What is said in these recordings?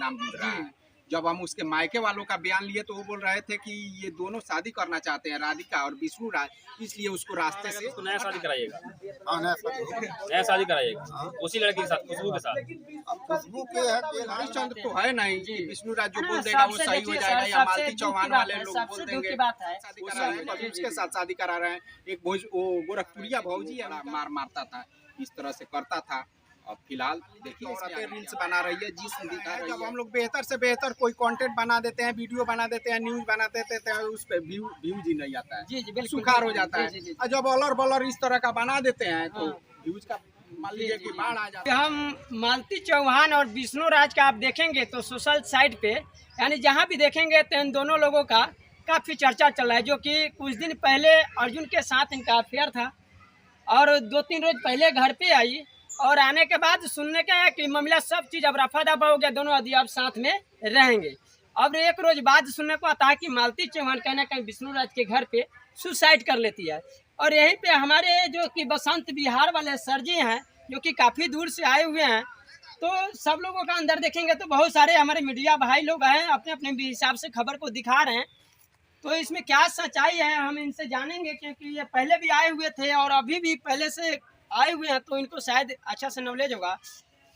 नाम जुड़ रहा है। जब हम उसके मायके वालों का बयान लिए तो वो बोल रहे थे कि ये दोनों शादी करना चाहते हैं, राधिका और विष्णु राज, इसलिए उसको रास्ते से नया शादी कराइएगा, नया शादी कराइएगा उसी लड़की के साथ, खुशबू के साथ। खुशबू के है कि हरिश्चंद्र तो है नहीं कि विष्णु राज जो बोल देगा वो सही हो जाएगा, या मालती चौहान वाले लोग बोल देंगे शादी करा रहे हैं, कभी उसके साथ शादी करा रहे हैं। एक वो गोरखपुरिया भौजी है, मार मारता था, इस तरह से करता था। अब फिलहाल देखिए औरतें रील्स बना रही है, जिसम दिखा रही है। जब हम लोग बेहतर से बेहतर कोई कंटेंट बना देते हैं, वीडियो बना देते हैं, न्यूज बना देते हैं, उस पर व्यूज ही नहीं आता है, सुखार हो जाता है। और जब ऑलर बॉलर इस तरह का बना देते हैं तो व्यूज का मान लीजिए कि बाढ़ आ जाता है। हम मालती चौहान और विष्णु राज का आप देखेंगे तो सोशल साइट पे, यानी जहाँ भी देखेंगे तो इन दोनों लोगों का काफ़ी चर्चा चल रहा है। जो कि कुछ दिन पहले अर्जुन के साथ इनका अफेयर था और 2-3 रोज पहले घर पे आई, और आने के बाद सुनने का है कि मामला सब चीज़ अब रफा दफा हो गया, दोनों अभी अब साथ में रहेंगे। अब एक रोज बाद सुनने को आता है कि मालती चौहान कहीं ना कहीं विष्णु राज के घर पे सुसाइड कर लेती है। और यहीं पे हमारे जो कि बसंत बिहार वाले सर जी हैं, जो कि काफ़ी दूर से आए हुए हैं, तो सब लोगों का अंदर देखेंगे तो बहुत सारे हमारे मीडिया भाई लोग हैं, अपने अपने हिसाब से खबर को दिखा रहे हैं। तो इसमें क्या सच्चाई है हम इनसे जानेंगे, क्योंकि ये पहले भी आए हुए थे और अभी भी पहले से आए हुए हैं, तो इनको शायद अच्छा से नॉलेज होगा।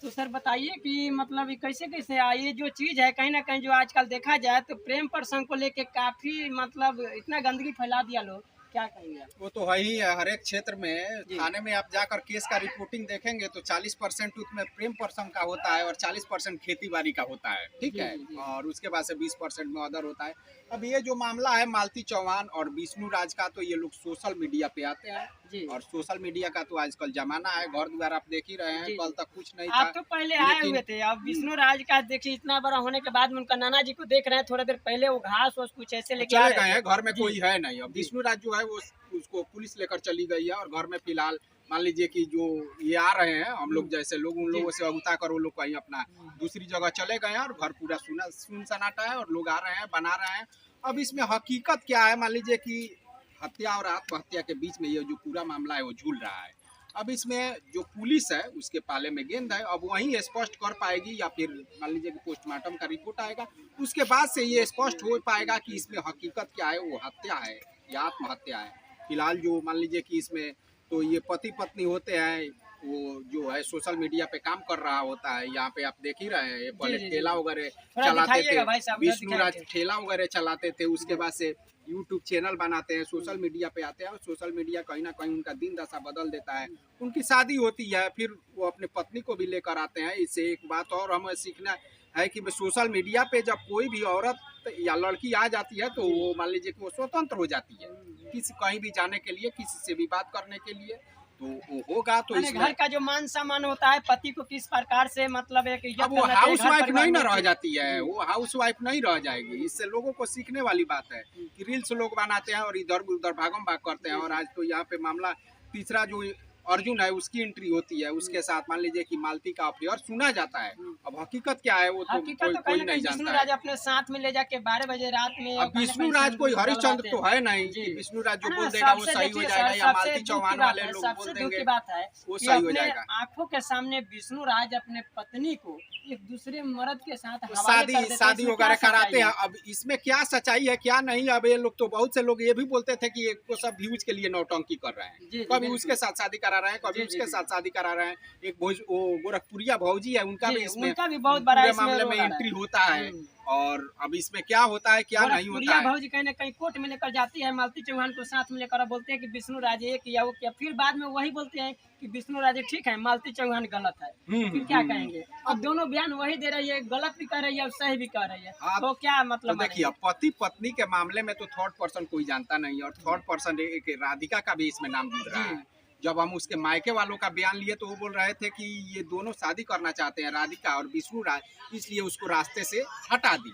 तो सर बताइए कि मतलब ये कैसे कैसे ये जो चीज़ है, कहीं ना कहीं जो आजकल देखा जाए तो प्रेम प्रसंग को लेके काफ़ी मतलब इतना गंदगी फैला दिया लोग, क्या कहेंगे आप? वो तो है ही है, हर एक क्षेत्र में थाने में आप जाकर केस का रिपोर्टिंग देखेंगे तो 40% उसमें प्रेम प्रसंग का होता है और 40% खेती बाड़ी का होता है, ठीक है, और उसके बाद से 20% में अदर होता है। अब ये जो मामला है मालती चौहान और विष्णु राज का, तो ये लोग सोशल मीडिया पे आते हैं और सोशल मीडिया का तो आजकल जमाना है, घर द्वार आप देख ही रहे हैं, कल तक कुछ नहीं था। आप तो पहले आए हुए थे, अब विष्णु राज का देखिए इतना बड़ा होने के बाद में उनका नाना जी को देख रहे हैं, थोड़ा देर पहले वो घास कुछ ऐसे लेके चले गए हैं, घर में कोई है नहीं। अब विष्णु राज जो है वो उसको पुलिस लेकर चली गई है और घर में फिलहाल मान लीजिए कि जो ये आ रहे हैं हम लोग जैसे लोग, उन लोगों से अगुता कर वो लोग कहीं अपना दूसरी जगह चले गए हैं और घर पूरा सुन सन्नाटा है और लोग आ रहे हैं, बना रहे हैं। अब इसमें हकीकत क्या है, मान लीजिए कि हत्या और आत्महत्या के बीच में ये जो पूरा मामला है वो झूल रहा है। अब इसमें जो पुलिस है उसके पाले में गेंद है, अब वहीं स्पष्ट कर पाएगी या फिर मान लीजिए कि पोस्टमार्टम का रिपोर्ट आएगा, उसके बाद से ये स्पष्ट हो पाएगा कि इसमें हकीकत क्या है, वो हत्या है या आत्महत्या है। फिलहाल जो मान लीजिए कि इसमें तो ये पति पत्नी होते हैं, वो जो है सोशल मीडिया पे काम कर रहा होता है। यहाँ पे आप देख ही रहे हैं, ये पहले ठेला वगैरह चलाते थे, विष्णु राज ठेला वगैरह चलाते थे, उसके बाद से यूट्यूब चैनल बनाते हैं, सोशल मीडिया पे आते हैं और सोशल मीडिया कहीं ना कहीं उनका दिन दशा बदल देता है। उनकी शादी होती है, फिर वो अपने पत्नी को भी लेकर आते हैं। इससे एक बात और हमें सीखना है कि सोशल मीडिया पे जब कोई भी औरत या लड़की आ जाती है तो वो मान लीजिए कि वो स्वतंत्र हो जाती है, किसी कहीं भी जाने के लिए, किसी से भी बात करने के लिए, तो वो होगा। तो घर का जो मान सम्मान होता है, पति को किस प्रकार से मतलब है कि अब वो हाउस वाइफ नहीं ना रह जाती है, वो हाउस वाइफ नहीं रह जाएगी। इससे लोगों को सीखने वाली बात है कि रील्स लोग बनाते हैं और इधर उधर भागम भाग करते हैं। और आज तो यहाँ पे मामला तीसरा जो अर्जुन है उसकी एंट्री होती है, उसके साथ मान लीजिए कि मालती का अफेयर सुना जाता है। अब हकीकत क्या है वो तो कोई नहीं जानता है। अपने साथ में ले जाके 12 बजे रात में, अब विष्णु राज कोई हरिश्चंद्र तो है नहीं कि विष्णु राज जो बोल देगा वो सही हो जाएगा, या मालती चौहान वाले लोग बोल देंगे बात है वो सही हो जाएगा। आंखों के सामने विष्णु राज अपने पत्नी को एक दूसरे मर्द के साथ शादी वगैरह कराते हैं। अब इसमें क्या सच्चाई है क्या नहीं, अब ये लोग तो बहुत से लोग ये भी बोलते थे कि ये सब व्यूज के लिए नौटंकी कर रहे हैं, कभी उसके साथ शादी करा रहे हैं, कभी उसके साथ शादी करा रहे हैं। एक वो गोरखपुरिया भौजी है, उनका भी इसमें बहुत बड़ा मामले में एंट्री होता है। और अब इसमें क्या होता है क्या नहीं होता है, भौजी कहीं ना कहीं कोर्ट में लेकर जाती है, मालती चौहान को साथ में लेकर बोलते हैं कि विष्णु राज ये किया वो किया, फिर बाद में वही बोलते हैं कि विष्णु राज ठीक है, मालती चौहान गलत है। फिर क्या कहेंगे? अब दोनों बयान वही दे रही है, गलत भी कर रही है और सही भी कर रही है, तो क्या मतलब? तो देखिए पति पत्नी के मामले में तो थर्ड पर्सन कोई जानता नहीं, और थर्ड पर्सन एक राधिका का भी इसमें नाम जुड़ रहा है। जब हम उसके मायके वालों का बयान लिए तो वो बोल रहे थे कि ये दोनों शादी करना चाहते हैं, राधिका और विष्णु राज, इसलिए उसको रास्ते से हटा दी।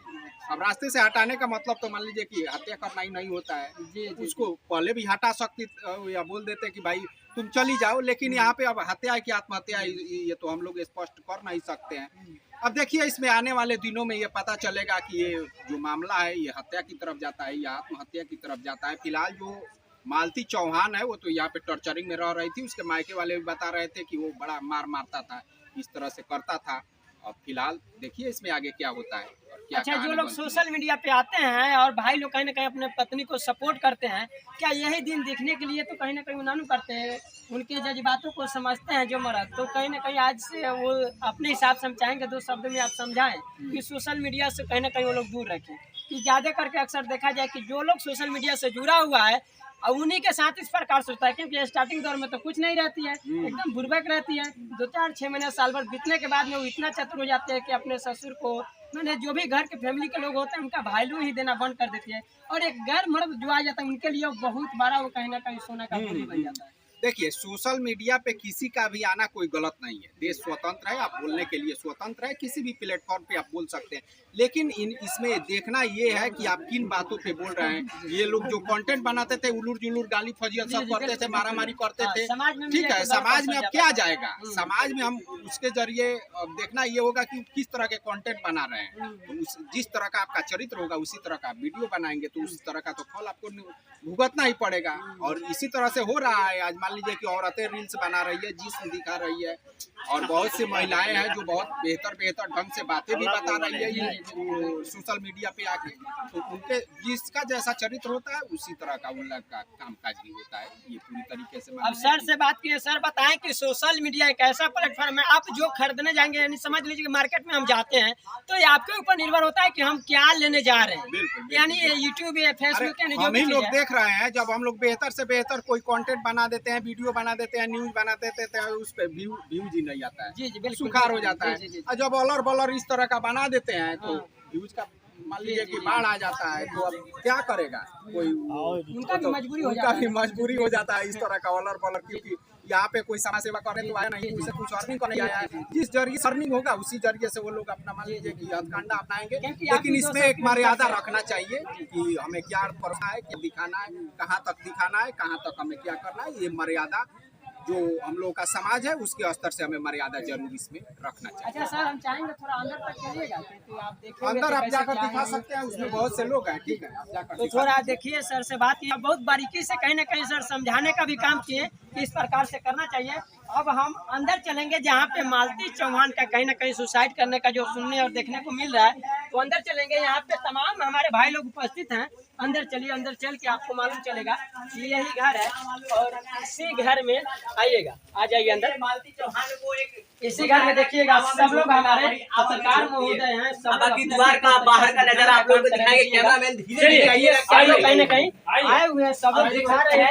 अब रास्ते से हटाने का मतलब तो मान लीजिए कि हत्या करना ही नहीं होता है। उसको पहले भी हटा सकती या बोल देते कि भाई तुम चली जाओ, लेकिन यहाँ पे अब हत्या है कि आत्महत्या ये तो हम लोग स्पष्ट कर नहीं सकते हैं। अब देखिए इसमें आने वाले दिनों में ये पता चलेगा कि ये जो मामला है ये हत्या की तरफ जाता है या आत्महत्या की तरफ जाता है। फिलहाल जो मालती चौहान है वो तो यहाँ पे टॉर्चरिंग में रह रही थी, उसके मायके वाले भी बता रहे थे कि वो बड़ा मारता था, इस तरह से करता था। और फिलहाल देखिए इसमें आगे क्या होता है और क्या अच्छा, जो कहानी लोग बनती है। सोशल मीडिया पे आते हैं और भाई लोग कहीं ना कहीं अपने पत्नी को सपोर्ट करते हैं, क्या यही दिन देखने के लिए तो कहीं ना कहीं उन्होंने करते हैं, उनके जज्बातों को समझते हैं जो मर्द, तो कहीं ना कहीं आज से वो अपने हिसाब से हम चाहेंगे 2 शब्द में आप समझाएं कि सोशल मीडिया से कहीं ना कहीं वो लोग दूर रखें, कि ज़्यादा करके अक्सर देखा जाए कि जो लोग सोशल मीडिया से जुड़ा हुआ है और उन्हीं के साथ इस प्रकार से होता है, क्योंकि स्टार्टिंग दौर में तो कुछ नहीं रहती है, एकदम बुर्बक रहती है। 2 4 6 महीने साल भर बीतने के बाद में वो इतना चतुर हो जाते हैं कि अपने ससुर को, मैंने जो भी घर के फैमिली के लोग होते हैं उनका वैल्यू ही देना बंद कर देती है, और एक गैर मर्द जो आ जाता है उनके लिए वो बहुत बड़ा वो कहीं ना कहीं सोना का मूल्य बन जाता है। देखिए सोशल मीडिया पे किसी का भी आना कोई गलत नहीं है, देश स्वतंत्र है, आप बोलने के लिए स्वतंत्र है, किसी भी प्लेटफॉर्म पे आप बोल सकते हैं, लेकिन इसमें देखना ये है कि आप किन बातों पे बोल रहे हैं। ये लोग जो कंटेंट बनाते थे उलूर जुलूर गाली फजियत सब करते थे, मारामारी करते थे, ठीक है, समाज में अब क्या जाएगा, समाज में हम उसके जरिए अब देखना ये होगा कि किस तरह के कंटेंट बना रहे हैं, तो जिस तरह का आपका चरित्र होगा उसी तरह का वीडियो बनाएंगे तो उस तरह का तो फल आपको भुगतना ही पड़ेगा। और इसी तरह से हो रहा है, आज मान लीजिए कि औरतें रील्स बना रही है, जिस्म दिखा रही है, और बहुत सी महिलाएं हैं जो बहुत बेहतर ढंग से बातें भी बता रही है ये सोशल मीडिया पे आके, तो उनके जिसका जैसा चरित्र होता है उसी तरह का उन लोग का कामकाज भी होता है, ये पूरी तरीके से। अब सर से बात की, सर बताएं कि सोशल मीडिया एक ऐसा प्लेटफॉर्म है, आप जो खरीदने जाएंगे, यानी समझ लीजिए कि मार्केट में हम जाते हैं तो ये आपके ऊपर निर्भर होता है कि हम क्या लेने जा रहे हैं, बिल्कुल, यानी यूट्यूब या फेसबुक यानी जो हम ही भी लोग चीज़ है। देख रहे हैं, जब हम लोग बेहतर से बेहतर कोई कंटेंट बना देते हैं, वीडियो बना देते हैं, न्यूज बना देते हैं, उस पर व्यूज ही नहीं आता है, जी जी बिल्कुल, सुखार हो जाता है। जी, जी, जी। और जब ऑलर बॉलर इस तरह का बना देते हैं तो हाँ। व्यूज का मान लीजिए कि बाढ़ आ जाता है, तो अब क्या करेगा कोई, उनका भी मजबूरी हो उनका जाता भी है। मजबूरी हो जाता है इस तरह का ऑलर बॉलर, क्योंकि यहाँ पे कोई समाज सेवा करने तो आया नहीं, उसे कुछ अर्निंग करने आया है, जिस जरिए अर्निंग होगा उसी जरिए से वो लोग अपना मान लीजिए कि हथकंडा अपनाएंगे, लेकिन इसमें एक मर्यादा रखना चाहिए कि हमें क्या करना है, क्या दिखाना है, कहाँ तक दिखाना है, कहाँ तक हमें क्या करना है, ये मर्यादा जो हम लोग का समाज है उसके स्तर से हमें मर्यादा जरूर इसमें रखना चाहिए। अच्छा सर, हम चाहेंगे थोड़ा अंदर तक चलिएगा, क्योंकि आप देखेंगे अंदर तो आप कैसे जाकर क्या दिखा है। सकते हैं, उसमें बहुत से लोग हैं, ठीक है, आप जाकर तो दिखा थोड़ा देखिए सर से बात की, बहुत बारीकी से कहीं ना कहीं सर समझाने का भी काम किए कि इस प्रकार से करना चाहिए। अब हम अंदर चलेंगे जहाँ पे मालती चौहान का कहीं ना कहीं सुसाइड करने का जो सुनने और देखने को मिल रहा है, तो अंदर चलेंगे, यहाँ पे तमाम हमारे भाई लोग उपस्थित हैं। अंदर चलिए, अंदर चल के आपको मालूम चलेगा कि यही घर है, और इसी घर में आइएगा, आ जाइए अंदर। मालती चौहान को इसी घर में देखिएगा, सब लोग हमारे पत्रकार महोदय हैं, सब बाकी द्वार का बाहर का नजारा आप लोग को दिखाएंगे, कैमरामैन धीरे धीरे आइए, सब लोग कहीं ना कहीं आए हुए हैं, सब लोग दिखा रहे हैं।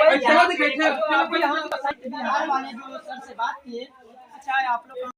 बिहार वाले जो सर से बात किए, अच्छा आप लोग